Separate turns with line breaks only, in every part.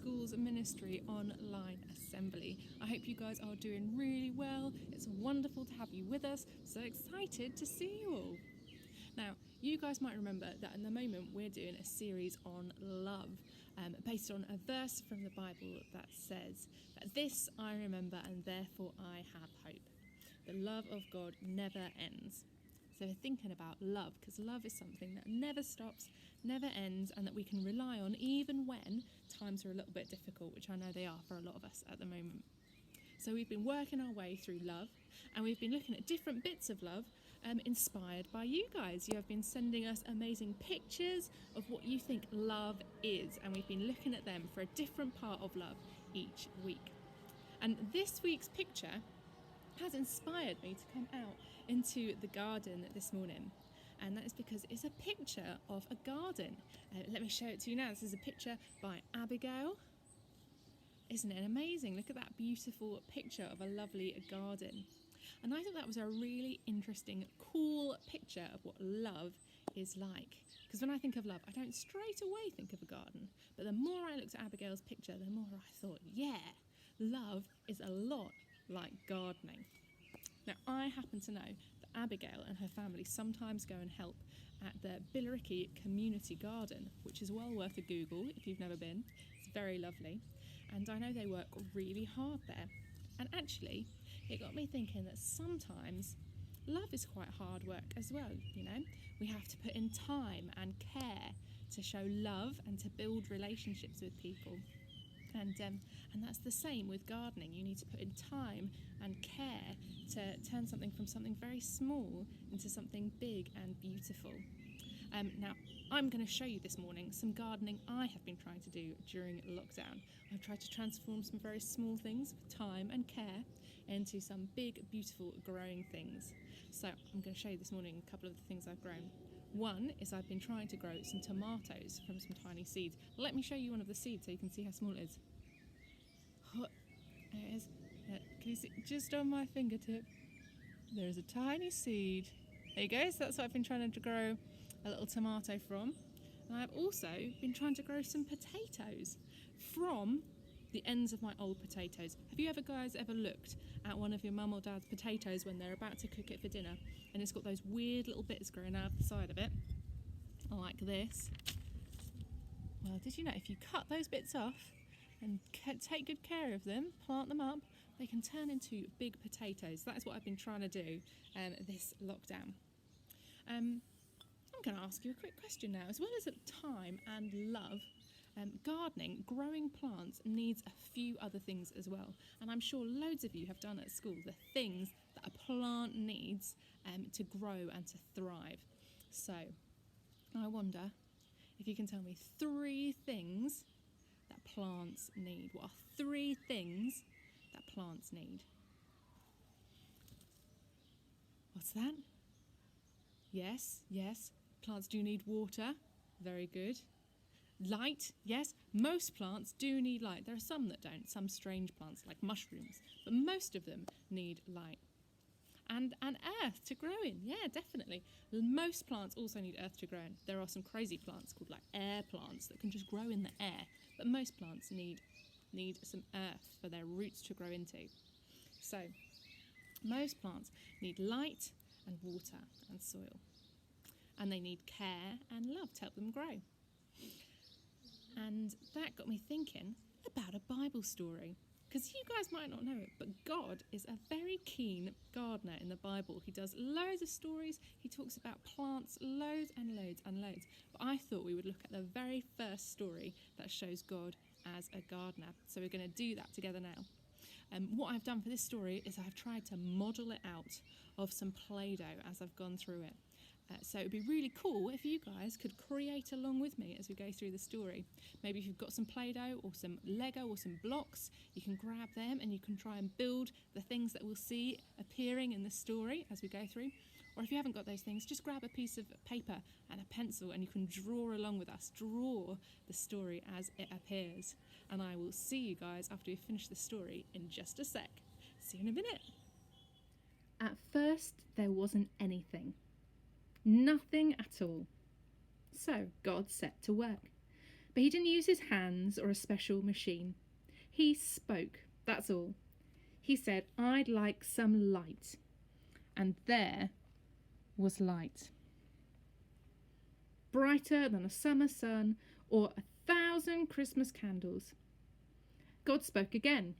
Schools Ministry online assembly. I hope you guys are doing really well. It's wonderful to have you with us. So excited to see you all. Now, you guys might remember that at the moment we're doing a series on love, based on a verse from the Bible that says that this I remember and therefore I have hope. The love of God never ends. So we're thinking about love, because love is something that never stops, never ends, and that we can rely on even when times are a little bit difficult, which I know they are for a lot of us at the moment. So we've been working our way through love, and we've been looking at different bits of love inspired by you guys. You have been sending us amazing pictures of what you think love is, and we've been looking at them for a different part of love each week. And this week's picture has inspired me to come out into the garden this morning, and that is because it's a picture of a garden. Let me show it to you now. This is a picture by Abigail. Isn't it amazing? Look at that beautiful picture of a lovely garden. And I thought that was a really interesting, cool picture of what love is like. Because when I think of love, I don't straight away think of a garden. But the more I looked at Abigail's picture, the more I thought, yeah, love is a lot like gardening. Now, I happen to know that Abigail and her family sometimes go and help at the Billericay Community Garden, which is well worth a Google if you've never been. It's very lovely. And I know they work really hard there. And actually, it got me thinking that sometimes love is quite hard work as well, you know. We have to put in time and care to show love and to build relationships with people. And that's the same with gardening. You need to put in time and care to turn something from something very small into something big and beautiful. Now, I'm going to show you this morning some gardening I have been trying to do during lockdown. I've tried to transform some very small things with time and care into some big, beautiful growing things. So I'm going to show you this morning a couple of the things I've grown. One is I've been trying to grow some tomatoes from some tiny seeds. Let me show you one of the seeds so you can see how small it is. There it is. Can you see just on my fingertip? There's a tiny seed. There you go. So that's what I've been trying to grow a little tomato from. And I've also been trying to grow some potatoes from the ends of my old potatoes. Have you guys ever looked at one of your mum or dad's potatoes when they're about to cook it for dinner, and it's got those weird little bits growing out of the side of it, like this? Well, did you know if you cut those bits off and take good care of them, plant them up, they can turn into big potatoes. That's what I've been trying to do this lockdown. I'm going to ask you a quick question now. As well as time and love, gardening, growing plants needs a few other things as well. And I'm sure loads of you have done at school the things that a plant needs to grow and to thrive. So I wonder if you can tell me 3 things that plants need. What are 3 things that plants need? What's that? Yes. Plants do need water. Very good. Light, yes. Most plants do need light. There are some that don't, some strange plants like mushrooms, but most of them need light. And earth to grow in, yeah, definitely. Most plants also need earth to grow in. There are some crazy plants called like air plants that can just grow in the air, but most plants need some earth for their roots to grow into. So most plants need light and water and soil, and they need care and love to help them grow. And that got me thinking about a Bible story. Because you guys might not know it, but God is a very keen gardener in the Bible. He does loads of stories. He talks about plants loads and loads and loads. But I thought we would look at the very first story that shows God as a gardener. So we're going to do that together now. What I've done for this story is I've tried to model it out of some Play-Doh as I've gone through it. So it would be really cool if you guys could create along with me as we go through the story. Maybe if you've got some Play-Doh or some Lego or some blocks, you can grab them and you can try and build the things that we'll see appearing in the story as we go through. Or if you haven't got those things, just grab a piece of paper and a pencil and you can draw along with us. Draw the story as it appears. And I will see you guys after we finish the story in just a sec. See you in a minute. At first, there wasn't anything. Nothing at all. So God set to work. But he didn't use his hands or a special machine. He spoke, that's all. He said, "I'd like some light." And there was light. Brighter than a summer sun or 1,000 Christmas candles. God spoke again.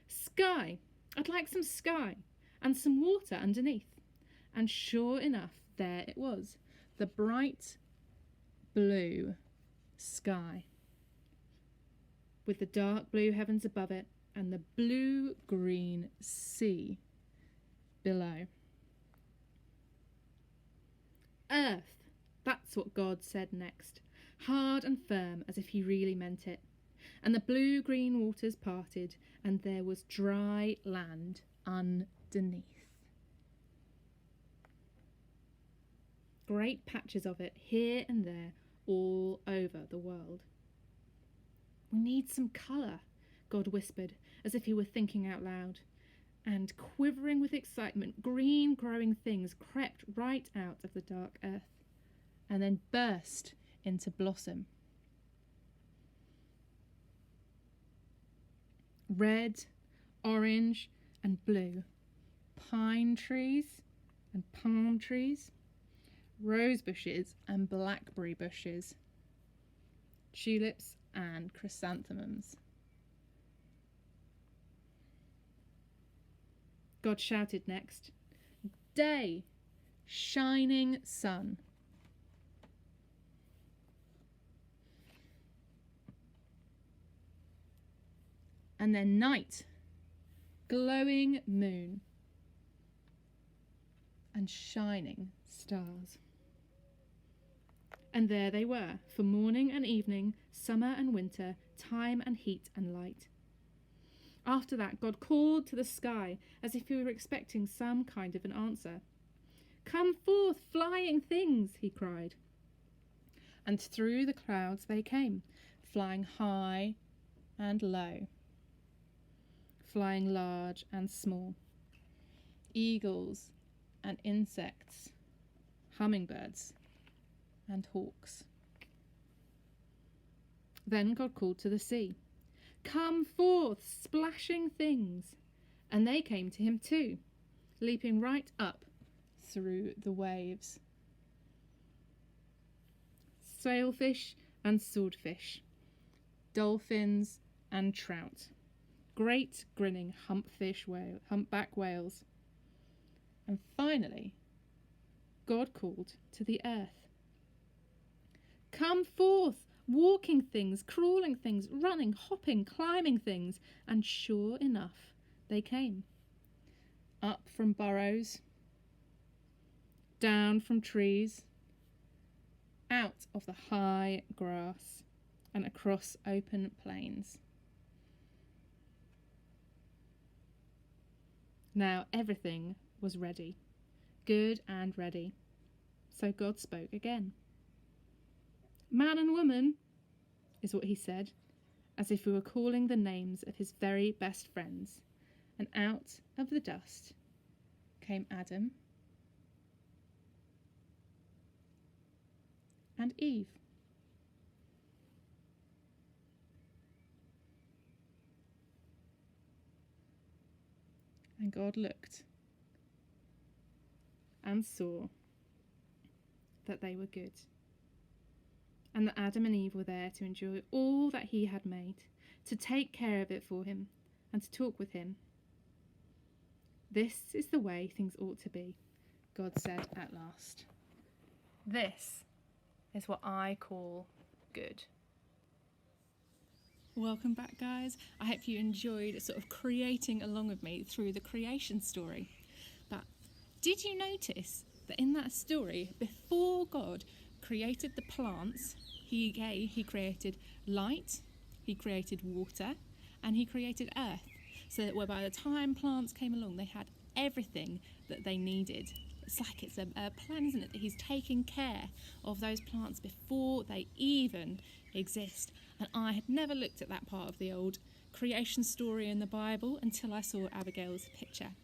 "Sky, I'd like some sky and some water underneath." And sure enough, there it was, the bright blue sky, with the dark blue heavens above it and the blue-green sea below. Earth, that's what God said next, hard and firm as if he really meant it. And the blue-green waters parted, and there was dry land underneath. Great patches of it here and there all over the world. "We need some colour," God whispered, as if he were thinking out loud. And quivering with excitement, green growing things crept right out of the dark earth and then burst into blossom. Red, orange and blue, pine trees and palm trees, rose bushes and blackberry bushes, tulips and chrysanthemums. God shouted next, "Day, shining sun." And then night, glowing moon and shining stars. And there they were, for morning and evening, summer and winter, time and heat and light. After that, God called to the sky as if he were expecting some kind of an answer. "Come forth, flying things," he cried. And through the clouds they came, flying high and low, flying large and small, eagles and insects, hummingbirds and hawks. Then God called to the sea, "Come forth, splashing things." And they came to him too, leaping right up through the waves. Sailfish and swordfish, dolphins and trout, great grinning humpback whales. And finally, God called to the earth, "Come forth, walking things, crawling things, running, hopping, climbing things." And sure enough, they came. Up from burrows, down from trees, out of the high grass, and across open plains. Now everything was ready, good and ready. So God spoke again. "Man and woman," is what he said, as if he were calling the names of his very best friends. And out of the dust came Adam and Eve. And God looked and saw that they were good, and that Adam and Eve were there to enjoy all that he had made, to take care of it for him, and to talk with him. "This is the way things ought to be," God said at last. "This is what I call good." Welcome back, guys. I hope you enjoyed sort of creating along with me through the creation story. But did you notice that in that story, before God created the plants, he created light, he created water, and he created earth, so that by the time plants came along, they had everything that they needed. It's like it's a plan, isn't it, that he's taking care of those plants before they even exist. And I had never looked at that part of the old creation story in the Bible until I saw Abigail's picture.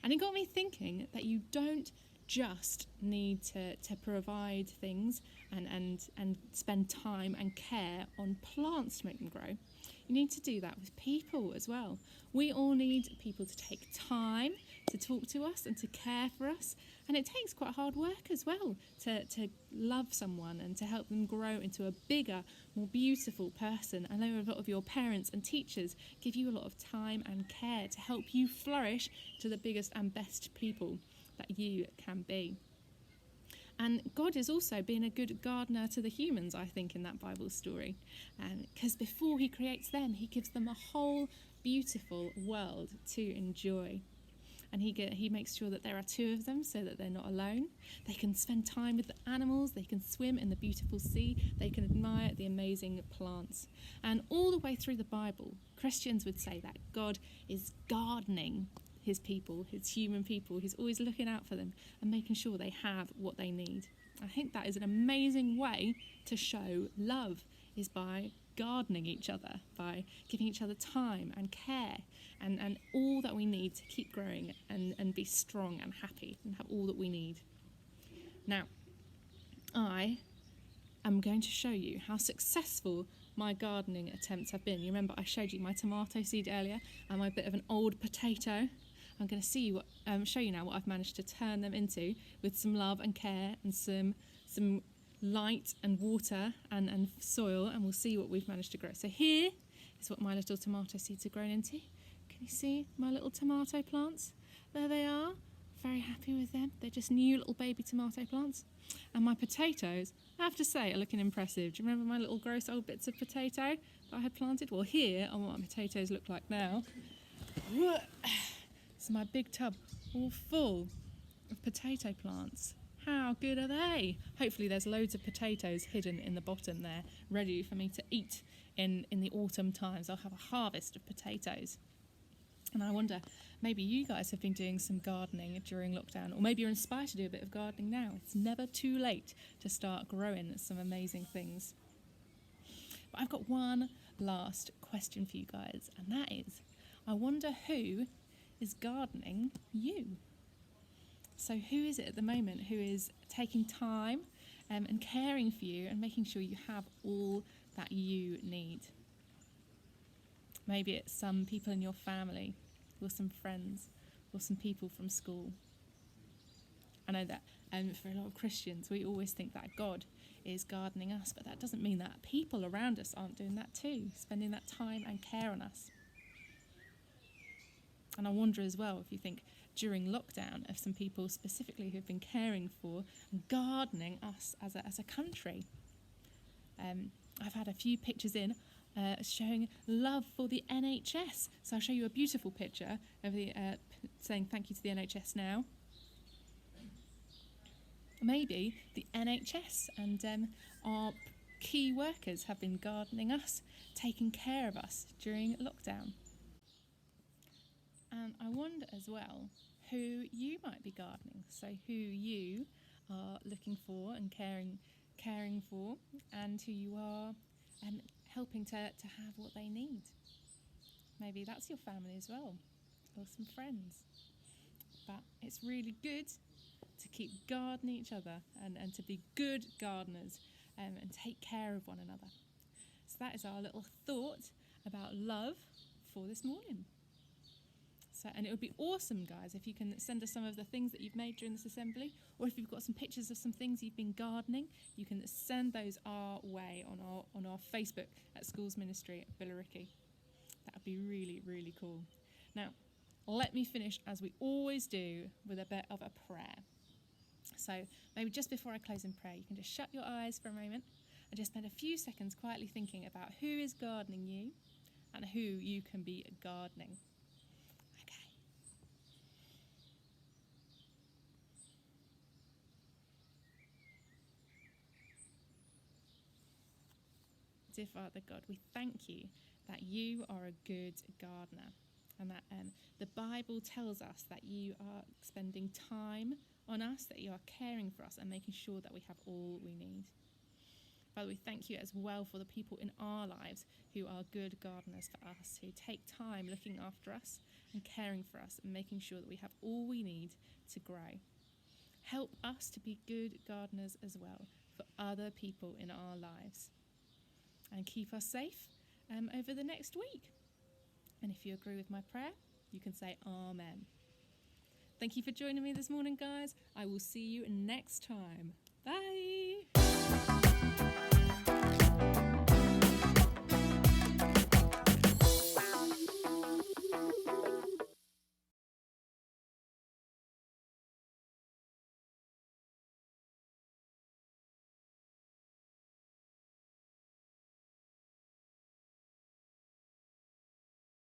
And it got me thinking that you don't just need to provide things and spend time and care on plants to make them grow. You need to do that with people as well. We all need people to take time to talk to us and to care for us. And it takes quite hard work as well to love someone and to help them grow into a bigger, more beautiful person. I know a lot of your parents and teachers give you a lot of time and care to help you flourish to the biggest and best people that you can be. And God is also being a good gardener to the humans, I think, in that Bible story. Because before he creates them, he gives them a whole beautiful world to enjoy. And he makes sure that there are two of them so that they're not alone. They can spend time with the animals, they can swim in the beautiful sea, they can admire the amazing plants. And all the way through the Bible, Christians would say that God is gardening his people, his human people. He's always looking out for them and making sure they have what they need. I think that is an amazing way to show love, is by gardening each other, by giving each other time and care and all that we need to keep growing and be strong and happy and have all that we need. Now, I am going to show you how successful my gardening attempts have been. You remember I showed you my tomato seed earlier and my bit of an old potato. I'm going to show you now what I've managed to turn them into with some love and care and some light and water and soil, and we'll see what we've managed to grow. So here is what my little tomato seeds are grown into. Can you see my little tomato plants? There they are. Very happy with them. They're just new little baby tomato plants. And my potatoes, I have to say, are looking impressive. Do you remember my little gross old bits of potato that I had planted? Well, here are what my potatoes look like now. It's my big tub all full of potato plants. How good are they? Hopefully there's loads of potatoes hidden in the bottom there, ready for me to eat in the autumn times. I'll have a harvest of potatoes. And I wonder, maybe you guys have been doing some gardening during lockdown, or maybe you're inspired to do a bit of gardening now. It's never too late to start growing some amazing things. But I've got one last question for you guys, and that is, I wonder who is gardening you? So who is it at the moment who is taking time and caring for you and making sure you have all that you need? Maybe it's some people in your family, or some friends, or some people from school. I know that for a lot of Christians, we always think that God is gardening us, but that doesn't mean that people around us aren't doing that too, spending that time and care on us. And I wonder as well if you think during lockdown of some people specifically who've been caring for and gardening us as a country. I've had a few pictures in showing love for the NHS. So I'll show you a beautiful picture of the saying thank you to the NHS now. Maybe the NHS and our key workers have been gardening us, taking care of us during lockdown. And I wonder as well who you might be gardening, so who you are looking for and caring for, and who you are helping to have what they need. Maybe that's your family as well, or some friends. But it's really good to keep gardening each other and to be good gardeners and take care of one another. So that is our little thought about love for this morning. And it would be awesome, guys, if you can send us some of the things that you've made during this assembly, or if you've got some pictures of some things you've been gardening, you can send those our way on our Facebook at Schools Ministry Billericay. That would be really, really cool. Now, let me finish, as we always do, with a bit of a prayer. So maybe just before I close in prayer, you can just shut your eyes for a moment and just spend a few seconds quietly thinking about who is gardening you and who you can be gardening. Dear Father God, we thank you that you are a good gardener, and that the Bible tells us that you are spending time on us, that you are caring for us and making sure that we have all we need. Father, we thank you as well for the people in our lives who are good gardeners for us, who take time looking after us and caring for us and making sure that we have all we need to grow. Help us to be good gardeners as well for other people in our lives. And keep us safe over the next week. And if you agree with my prayer, you can say Amen. Thank you for joining me this morning, guys. I will see you next time. Bye.